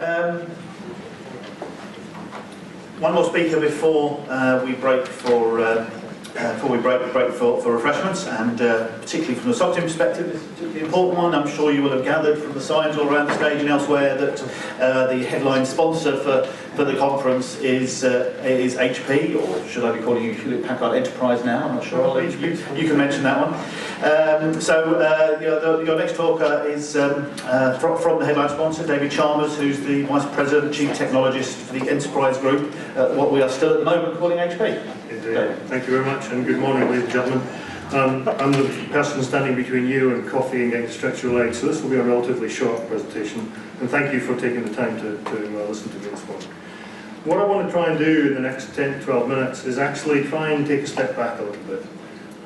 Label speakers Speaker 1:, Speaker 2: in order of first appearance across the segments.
Speaker 1: One more speaker before we break for refreshments, and particularly from the Socitm perspective, this is a particularly important one. I'm sure you will have gathered from the signs all around the stage and elsewhere that the headline sponsor for the conference is HP, or should I be calling you Hewlett-Packard Enterprise now? I'm not sure. You can mention that one. Your next talker is from the headline sponsor, David Chalmers, who's the Vice President, Chief Technologist for the Enterprise Group, what we are still at the moment calling HP.
Speaker 2: Thank you very much, and good morning, ladies and gentlemen. I'm the person standing between you and coffee and getting to stretch your legs, so this will be a relatively short presentation, and thank you for taking the time to listen to me this morning. What I want to try and do in the next 10 to 12 minutes is actually try and take a step back a little bit,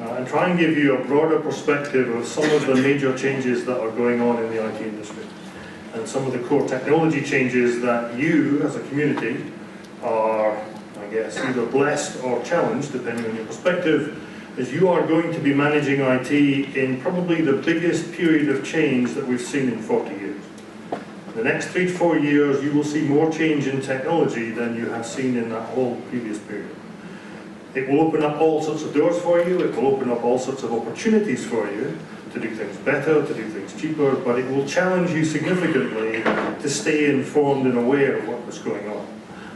Speaker 2: and try and give you a broader perspective of some of the major changes that are going on in the IT industry, and some of the core technology changes that you, as a community, are, I guess, either blessed or challenged, depending on your perspective, as you are going to be managing IT in probably the biggest period of change that we've seen in 40 years. In the next 3 to 4 years, you will see more change in technology than you have seen in that whole previous period. It will open up all sorts of doors for you, it will open up all sorts of opportunities for you to do things better, to do things cheaper, but it will challenge you significantly to stay informed and aware of what's going on.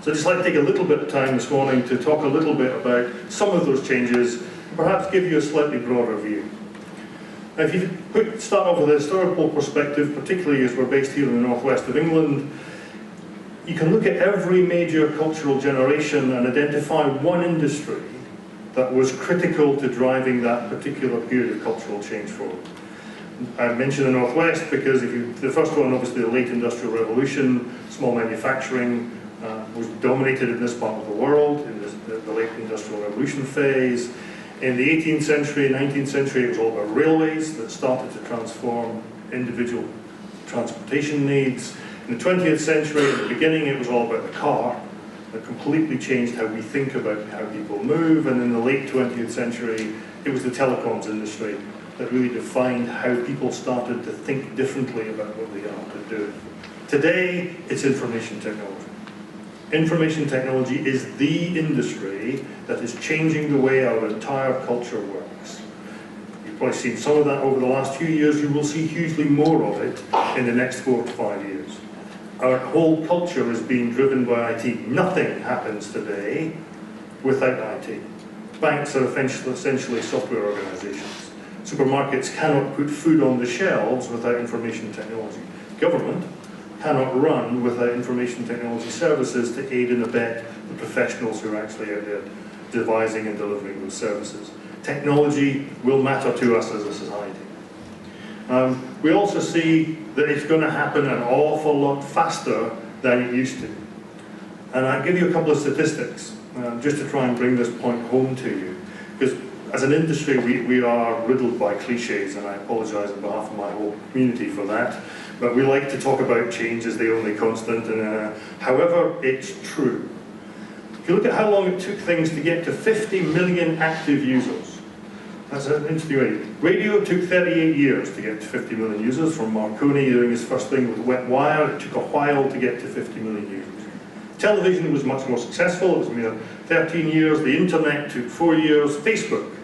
Speaker 2: So I'd just like to take a little bit of time this morning to talk a little bit about some of those changes, perhaps give you a slightly broader view. Now, if you start off with a historical perspective, particularly as we're based here in the northwest of England, you can look at every major cultural generation and identify one industry that was critical to driving that particular period of cultural change forward. I mention the northwest because the first one, obviously the late industrial revolution, small manufacturing, was dominated in this part of the world, in the late industrial revolution phase. In the 18th century, 19th century, it was all about railways that started to transform individual transportation needs. In the 20th century, at the beginning, it was all about the car that completely changed how we think about how people move. And in the late 20th century, it was the telecoms industry that really defined how people started to think differently about what they are to do. Today, it's information technology. Information technology is the industry that is changing the way our entire culture works. You've probably seen some of that over the last few years. You will see hugely more of it in the next 4 to 5 years. Our whole culture is being driven by IT. Nothing happens today without IT. Banks are essentially software organizations. Supermarkets cannot put food on the shelves without information technology. Government cannot run without information technology services to aid and abet the professionals who are actually out there devising and delivering those services. Technology will matter to us as a society. We also see that it's going to happen an awful lot faster than it used to. And I'll give you a couple of statistics just to try and bring this point home to you. Because as an industry, we are riddled by cliches, and I apologize on behalf of my whole community for that. But we like to talk about change as the only constant, and however, it's true. If you look at how long it took things to get to 50 million active users, that's an interesting way. Radio took 38 years to get to 50 million users, from Marconi doing his first thing with wet wire. It took a while to get to 50 million users. Television was much more successful. It was 13 years. The internet took 4 years. Facebook,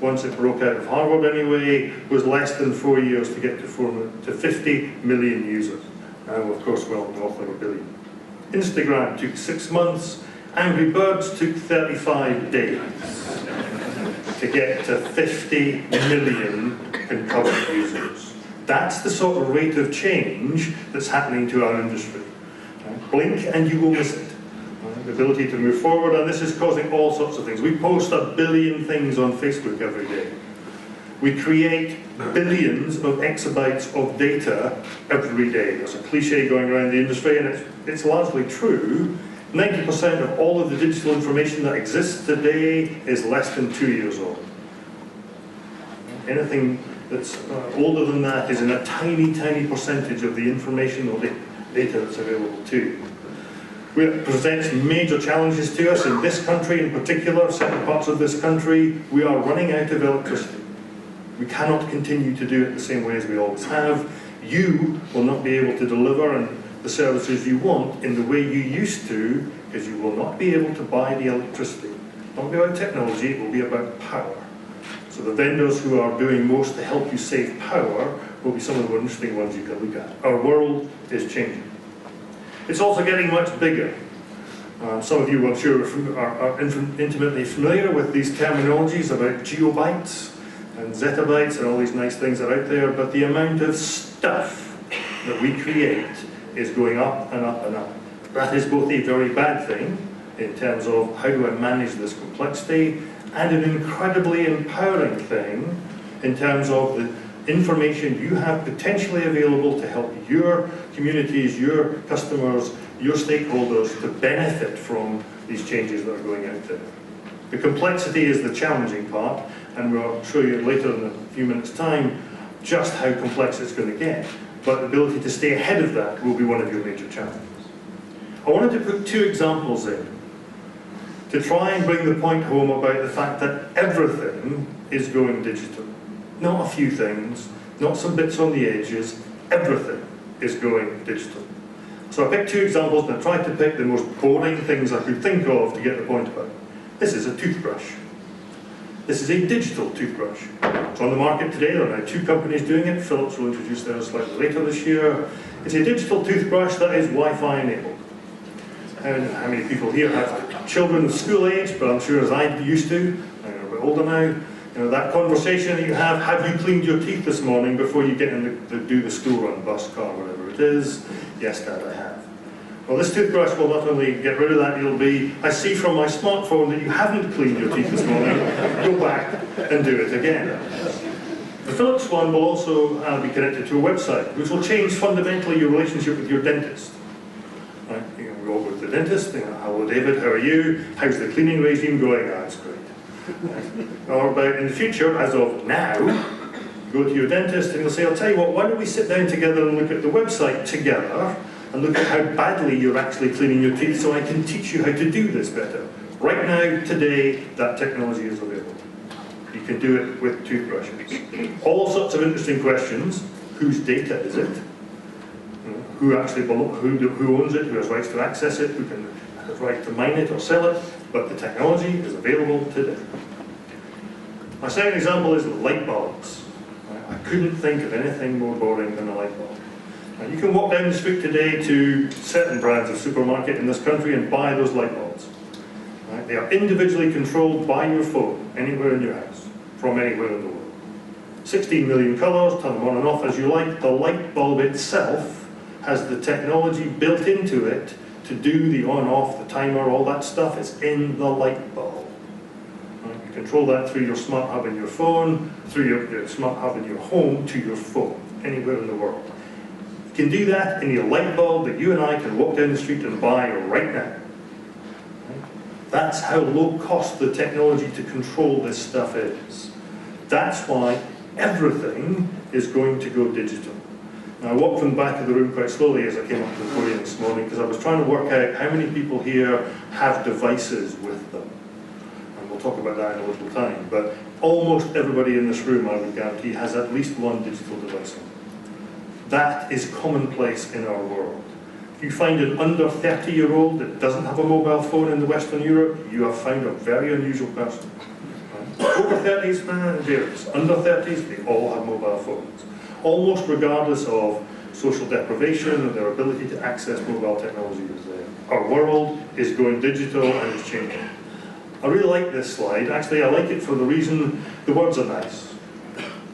Speaker 2: once it broke out of Harvard anyway, was less than 4 years to get to 50 million users. Now, of course, well north of 1 billion. Instagram took 6 months. Angry Birds took 35 days to get to 50 million concurrent users. That's the sort of rate of change that's happening to our industry. Blink and you will miss it. The ability to move forward, and this is causing all sorts of things. We post 1 billion things on Facebook every day. We create billions of exabytes of data every day. There's a cliche going around the industry, and it's largely true. 90% of all of the digital information that exists today is less than 2 years old. Anything that's older than that is in a tiny, tiny percentage of the information or the data that's available to you. It presents major challenges to us in this country in particular, certain parts of this country. We are running out of electricity. We cannot continue to do it the same way as we always have. You will not be able to deliver, and the services you want in the way you used to, because you will not be able to buy the electricity. It won't be about technology, it will be about power. So the vendors who are doing most to help you save power will be some of the more interesting ones you can look at. Our world is changing. It's also getting much bigger. Some of you, I'm sure, are intimately familiar with these terminologies about geobytes and zettabytes and all these nice things that are out there, but the amount of stuff that we create is going up and up and up. That is both a very bad thing in terms of how do I manage this complexity, and an incredibly empowering thing in terms of the information you have potentially available to help your communities, your customers, your stakeholders to benefit from these changes that are going out there. The complexity is the challenging part, and we'll show you later in a few minutes' time just how complex it's going to get. But the ability to stay ahead of that will be one of your major challenges. I wanted to put two examples in to try and bring the point home about the fact that everything is going digital. Not a few things, not some bits on the edges, everything is going digital. So I picked two examples and I tried to pick the most boring things I could think of to get the point about. This is a toothbrush. This is a digital toothbrush. It's on the market today. There are now two companies doing it. Philips will introduce theirs slightly later this year. It's a digital toothbrush that is Wi-Fi enabled. And how many people here have children of school age, but I'm sure as I used to, I'm a bit older now, you know, that conversation that you have you cleaned your teeth this morning before you get in to do the school run, bus, car, whatever it is? Yes, Dad, I have. Well, this toothbrush will not only get rid of that, it'll be, I see from my smartphone that you haven't cleaned your teeth this morning, go back and do it again. The Philips one will also be connected to a website, which will change fundamentally your relationship with your dentist. Right? You know, we all go to the dentist, you know, hello David, how are you? How's the cleaning regime going? Ah, it's great. Or about in the future, as of now, go to your dentist and he'll say, I'll tell you what, why don't we sit down together and look at the website together and look at how badly you're actually cleaning your teeth so I can teach you how to do this better. Right now, today, that technology is available. You can do it with toothbrushes. All sorts of interesting questions. Whose data is it? Who actually who owns it? Who has rights to access it? Who has rights to mine it or sell it? But the technology is available today. My second example is light bulbs. I couldn't think of anything more boring than a light bulb. You can walk down the street today to certain brands of supermarket in this country and buy those light bulbs. Right? They are individually controlled by your phone, anywhere in your house, from anywhere in the world. 16 million colours, turn them on and off as you like. The light bulb itself has the technology built into it to do the on-off, the timer, all that stuff is in the light bulb. Right? You control that through your smart hub in your phone, through your smart hub in your home to your phone, anywhere in the world. You can do that in your light bulb that you and I can walk down the street and buy right now. That's how low cost the technology to control this stuff is. That's why everything is going to go digital. Now, I walked from the back of the room quite slowly as I came up to the podium this morning because I was trying to work out how many people here have devices with them. And we'll talk about that in a little time. But almost everybody in this room, I would guarantee, has at least one digital device on. That is commonplace in our world. If you find an under 30-year-old that doesn't have a mobile phone in the Western Europe, you have found a very unusual person. Right? Over 30s, it varies. Under 30s, they all have mobile phones. Almost regardless of social deprivation and their ability to access mobile technology is there. Our world is going digital and it's changing. I really like this slide. Actually, I like it for the reason the words are nice.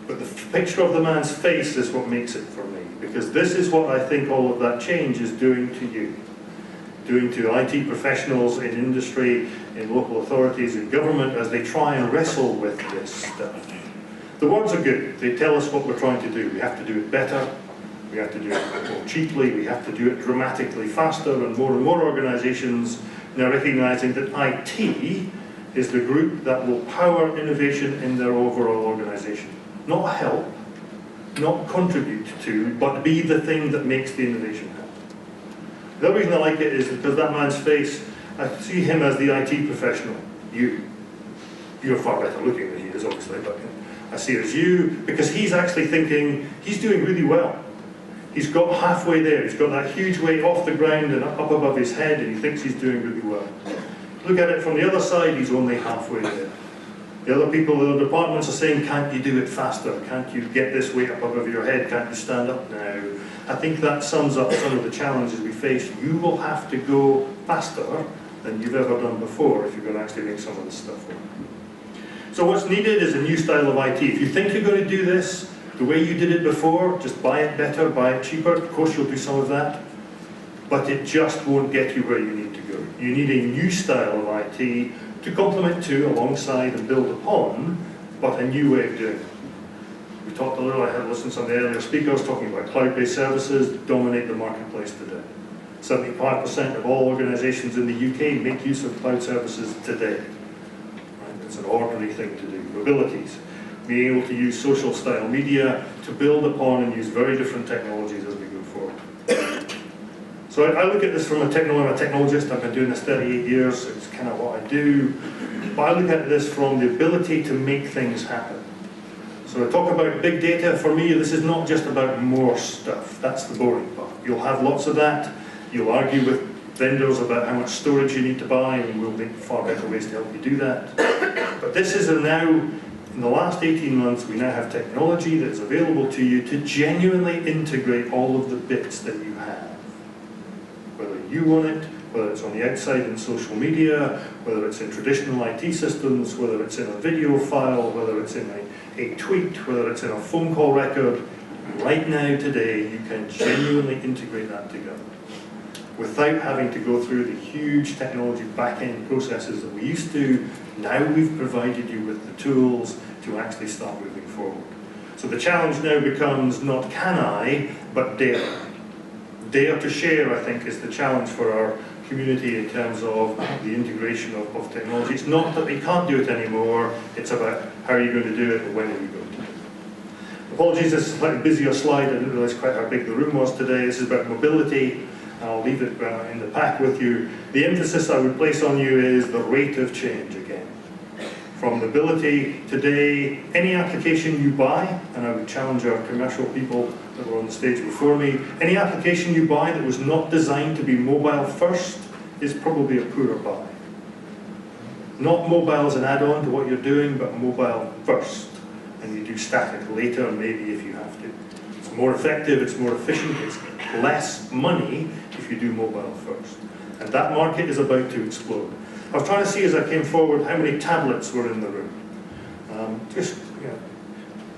Speaker 2: But the picture of the man's face is what makes it for me. Because this is what I think all of that change is doing to you. Doing to IT professionals in industry, in local authorities, in government, as they try and wrestle with this stuff. The words are good. They tell us what we're trying to do. We have to do it better. We have to do it more cheaply. We have to do it dramatically faster. And more organizations now recognizing that IT is the group that will power innovation in their overall organization. Not help, not contribute to, but be the thing that makes the innovation happen. The other reason I like it is because that man's face, I see him as the IT professional. You're far better looking than he is, obviously, but I see it as you, because he's actually thinking, he's doing really well. He's got halfway there. He's got that huge weight off the ground and up above his head, and he thinks he's doing really well. Look at it from the other side, he's only halfway there. The other people, the other departments are saying, can't you do it faster? Can't you get this weight up above your head? Can't you stand up now? I think that sums up some of the challenges we face. You will have to go faster than you've ever done before if you're going to actually make some of this stuff work. So what's needed is a new style of IT. If you think you're going to do this the way you did it before, just buy it better, buy it cheaper. Of course you'll do some of that, but it just won't get you where you need to go. You need a new style of IT to complement to, alongside and build upon, but a new way of doing it. We talked a little, I had listened to some of the earlier speakers talking about cloud-based services that dominate the marketplace today. 75% of all organisations in the UK make use of cloud services today. Right? It's an ordinary thing to do. Mobilities, being able to use social style media to build upon and use very different technologies as we go forward. So I look at this from I'm a technologist, I've been doing this 38 years, so it's kind of what I do. But I look at this from the ability to make things happen. So I talk about big data. For me, this is not just about more stuff. That's the boring part. You'll have lots of that. You'll argue with vendors about how much storage you need to buy, and we'll make far better ways to help you do that. But this is now, in the last 18 months, we now have technology that's available to you to genuinely integrate all of the bits that you have. Whether you own it, whether it's on the outside in social media, whether it's in traditional IT systems, whether it's in a video file, whether it's in a tweet, whether it's in a phone call record, right now, today, you can genuinely integrate that together without having to go through the huge technology back-end processes that we used to. Now we've provided you with the tools to actually start moving forward. So the challenge now becomes not can I, but dare. Dare to share, I think, is the challenge for our community in terms of the integration of technology. It's not that we can't do it anymore, it's about how are you going to do it and when are you going to do it. Apologies, this is a slightly busier slide. I didn't realise quite how big the room was today. This is about mobility. I'll leave it in the pack with you. The emphasis I would place on you is the rate of change again. From mobility today, any application you buy, and I would challenge our commercial people that were on the stage before me, any application you buy that was not designed to be mobile first is probably a poorer buy. Not mobile as an add-on to what you're doing, but mobile first. And you do static later, maybe if you have to. It's more effective, it's more efficient, it's less money if you do mobile first. And that market is about to explode. I was trying to see as I came forward how many tablets were in the room. Just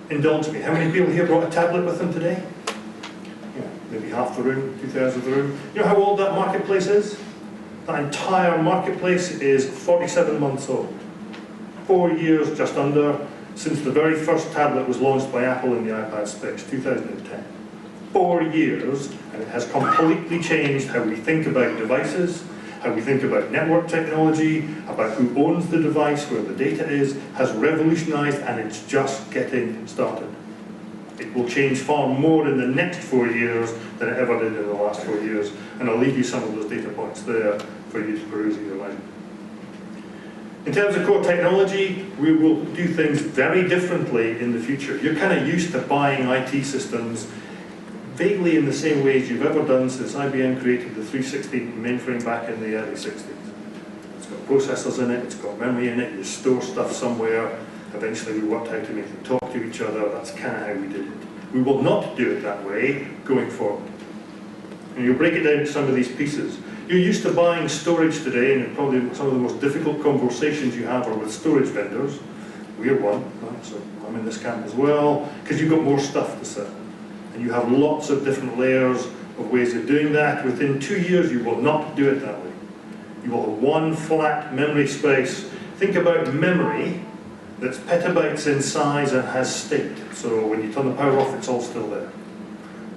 Speaker 2: indulge me. How many people here brought a tablet with them today? Maybe half the room, 2/3 of the room. You know how old that marketplace is? That entire marketplace is 47 months old. 4 years, just under, since the very first tablet was launched by Apple in the iPad space, 2010. 4 years, and it has completely changed how we think about devices, how we think about network technology, about who owns the device, where the data is, has revolutionized, and it's just getting started. It will change far more in the next 4 years than it ever did in the last 4 years. And I'll leave you some of those data points there for you to peruse either way. In terms of core technology, we will do things very differently in the future. You're kind of used to buying IT systems vaguely in the same ways you've ever done since IBM created the 360 mainframe back in the early 60s. It's got processors in it, it's got memory in it, you store stuff somewhere. Eventually we worked out to make them talk to each other. That's kind of how we did it. We will not do it that way going forward. And you'll break it down into some of these pieces. You're used to buying storage today, and probably some of the most difficult conversations you have are with storage vendors. We're one, right? So I'm in this camp as well, because you've got more stuff to sell. And you have lots of different layers of ways of doing that. Within 2 years, you will not do it that way. You will have one flat memory space. Think about memory that's petabytes in size and has state. So when you turn the power off, it's all still there.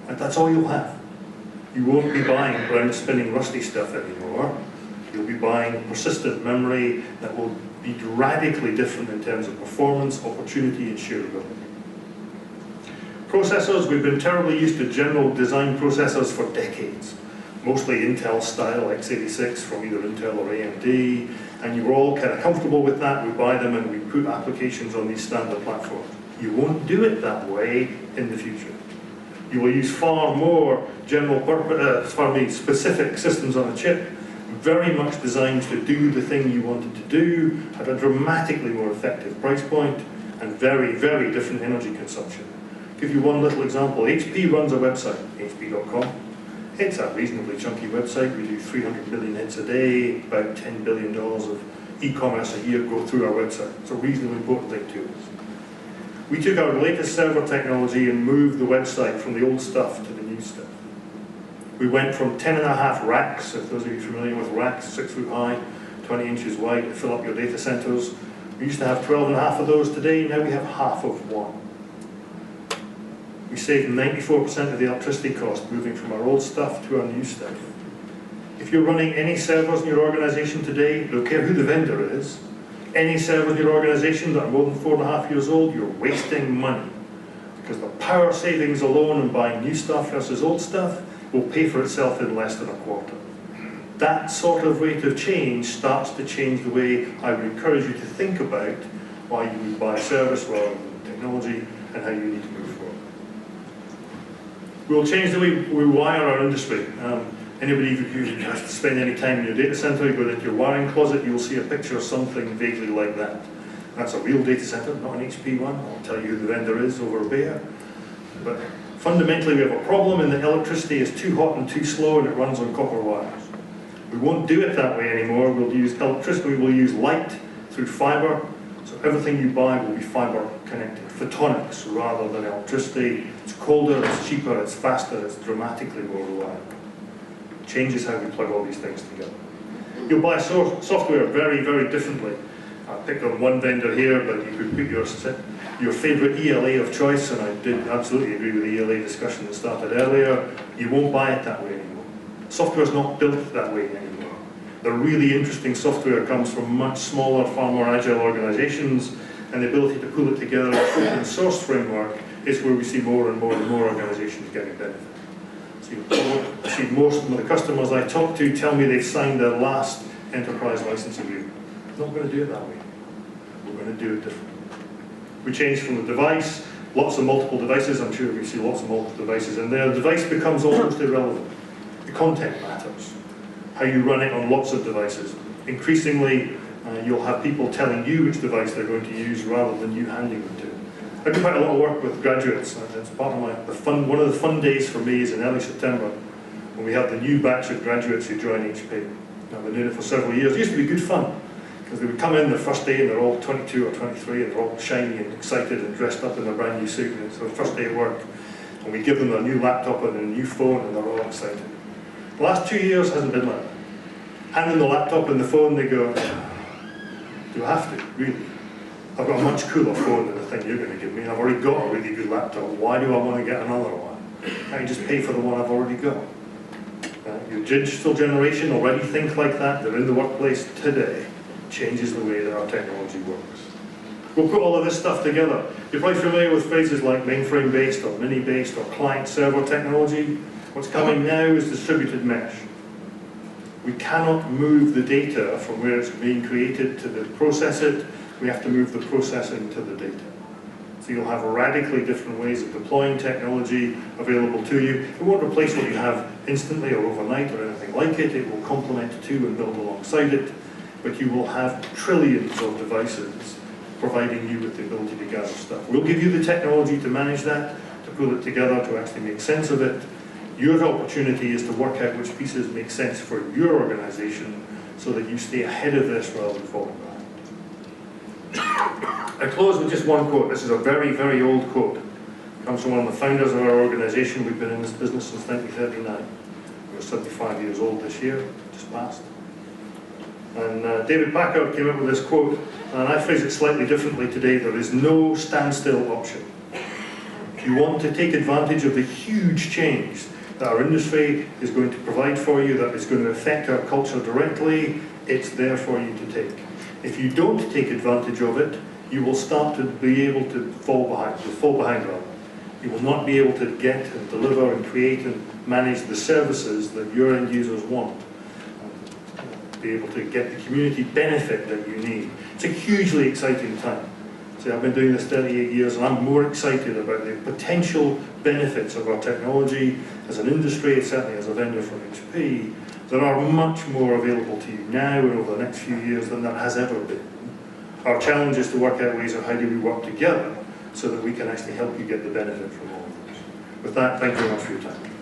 Speaker 2: And that's all you'll have. You won't be buying brown spinning rusty stuff anymore. You'll be buying persistent memory that will be radically different in terms of performance, opportunity, and shareability. Processors, we've been terribly used to general design processors for decades. Mostly Intel style, x86 from either Intel or AMD, and you were all kind of comfortable with that. We buy them and we put applications on these standard platforms. You won't do it that way in the future. You will use far more specific systems on a chip, very much designed to do the thing you wanted to do, at a dramatically more effective price point, and very, very different energy consumption. I'll give you one little example. HP runs a website, hp.com. It's a reasonably chunky website. We do 300 million hits a day, about $10 billion of e-commerce a year go through our website. It's a reasonably important thing to us. We took our latest server technology and moved the website from the old stuff to the new stuff. We went from 10.5 racks, if those of you familiar with racks, 6 foot high, 20 inches wide, to fill up your data centers. We used to have 12.5 of those today, now we have half of one. We saved 94% of the electricity cost moving from our old stuff to our new stuff. If you're running any servers in your organization today, don't care who the vendor is, any servers in your organization that are more than 4.5 years old, you're wasting money. Because the power savings alone in buying new stuff versus old stuff will pay for itself in less than a quarter. That sort of rate of change starts to change the way I would encourage you to think about why you would buy service rather than technology and how you need to move forward. We'll change the way we wire our industry. Anybody who has to spend any time in your data center, you go into your wiring closet, you'll see a picture of something vaguely like that. That's a real data center, not an HP one. I'll tell you who the vendor is over there. But fundamentally, we have a problem in that electricity is too hot and too slow and it runs on copper wires. We won't do it that way anymore. We'll use electricity, we'll use light through fiber. So everything you buy will be fiber connected. Photonics rather than electricity. It's colder, it's cheaper, it's faster, it's dramatically more reliable. Changes how we plug all these things together. You'll buy software very, very differently. I picked on one vendor here, but you could put your favorite ELA of choice, and I did absolutely agree with the ELA discussion that started earlier. You won't buy it that way anymore. Software is not built that way anymore. The really interesting software comes from much smaller, far more agile organizations, and the ability to pull it together in an open source framework is where we see more and more and more organizations getting benefit. I see most of the customers I talk to tell me they've signed their last enterprise license agreement. We're not going to do it that way. We're going to do it differently. We change from the device, lots of multiple devices. I'm sure we see lots of multiple devices in there. The device becomes almost irrelevant. The content matters. How you run it on lots of devices. Increasingly, you'll have people telling you which device they're going to use rather than you handing them to them. I do quite a lot of work with graduates. It's part of one of the fun days for me is in early September when we have the new batch of graduates who join HP. I've been doing it for several years. It used to be good fun because they would come in the first day and they're all 22 or 23 and they're all shiny and excited and dressed up in a brand new suit. And it's their first day at work. And we give them a new laptop and a new phone and they're all excited. The last 2 years hasn't been like that. Hand them the laptop and the phone, they go, do I have to? Really? I've got a much cooler phone than the thing you're going to give me. I've already got a really good laptop. Why do I want to get another one? I can just pay for the one I've already got. Your digital generation already think like that. They're in the workplace today. Changes the way that our technology works. We'll put all of this stuff together. You're probably familiar with phrases like mainframe-based or mini-based or client-server technology. What's coming now is distributed mesh. We cannot move the data from where it's being created to process it. We have to move the processing to the data. So you'll have radically different ways of deploying technology available to you. It won't replace what you have instantly or overnight or anything like it. It will complement it too and build alongside it. But you will have trillions of devices providing you with the ability to gather stuff. We'll give you the technology to manage that, to pull it together, to actually make sense of it. Your opportunity is to work out which pieces make sense for your organization so that you stay ahead of this rather than falling behind. I close with just one quote. This is a very, very old quote. It comes from one of the founders of our organization. We've been in this business since 1939. We're 75 years old this year, just passed. And David Packard came up with this quote, and I phrase it slightly differently today. There is no standstill option. If you want to take advantage of the huge change that our industry is going to provide for you, that is going to affect our culture directly, it's there for you to take. If you don't take advantage of it, you will start to be able to fall behind. You'll fall behind rather. You will not be able to get and deliver and create and manage the services that your end users want. Be able to get the community benefit that you need. It's a hugely exciting time. See, I've been doing this 38 years and I'm more excited about the potential benefits of our technology as an industry, certainly as a vendor for HP. There are much more available to you now and over the next few years than there has ever been. Our challenge is to work out ways of how do we work together so that we can actually help you get the benefit from all of this. With that, thank you very much for your time.